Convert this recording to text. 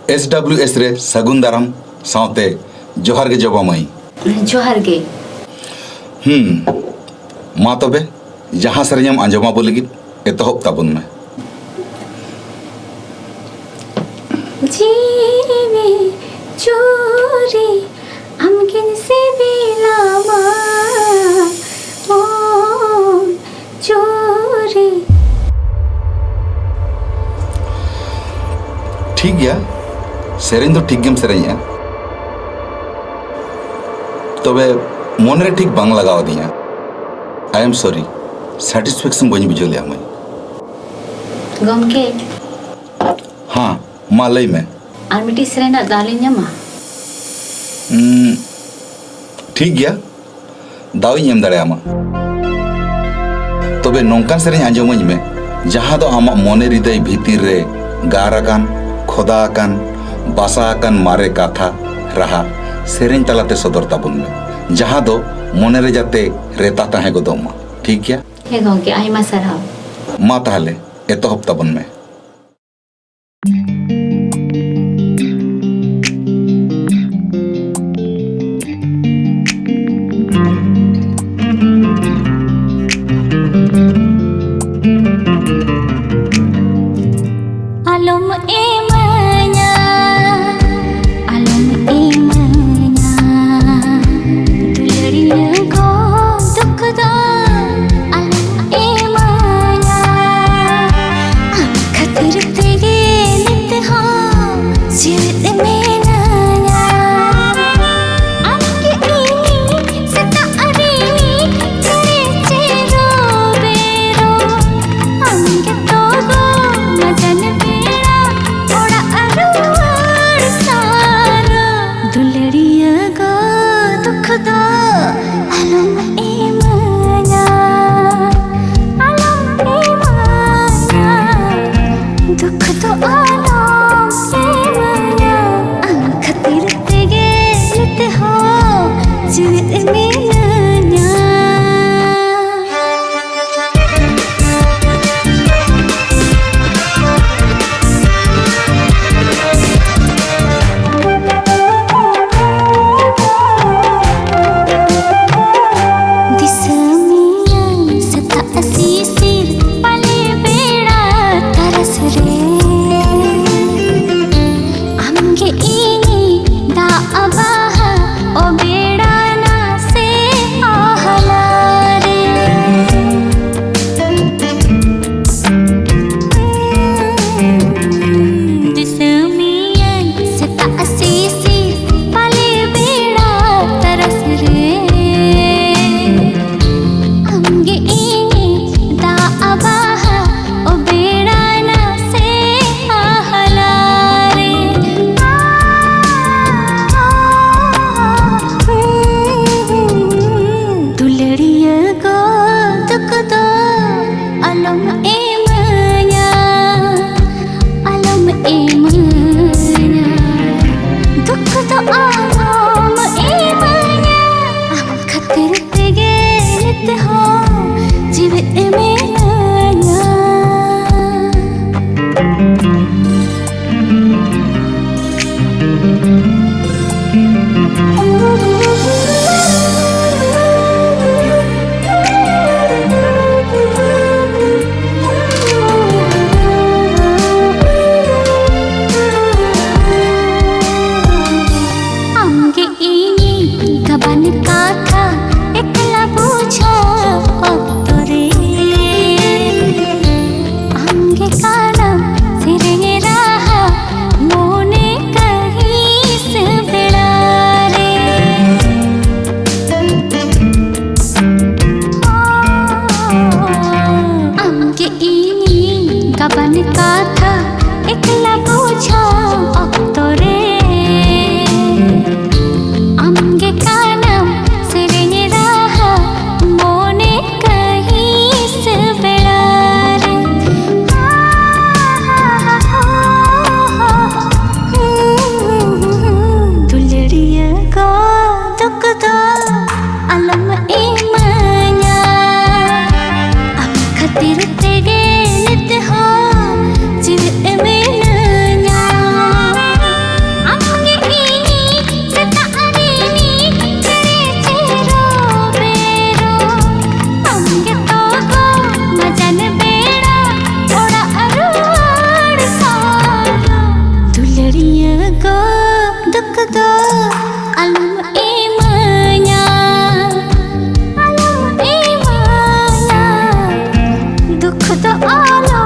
SWS रे सगुन दाराम सावते जोहार के जबा मई जोहार के मा तबे जहाँ सेरेम आंजमा बो लगित एतहब ताबुन में जीवे चोरी अमकिन से बिलामा ओ चोरी। ठीक गया सेरेन तो ठीक गेम सेरेन है तबे मन रे ठीक बांग लगाव दिया। आई एम सॉरी सैटिस्फैक्शन बनी बुझो लिया मैं गमके हाँ मा लई में और मिट्टी सेरेना दालिन मा ठीक गया दावी एम दाड़े आमा तबे नौकान सेरेन आंजमई में जहाँ दो आमा मने हृदय भीतर रे गाराकान खोदाकान बासाकान मारे काथा रहा सेरेन तलाते सदर ताबुन में जहाँ दो मने रे जाते रेता ताहे गोदोमा। ठीक गया हे गमके आइमा सरहाव मा ताहले एतहब ताबुन में ᱡᱚᱛᱚ ᱟᱞᱚ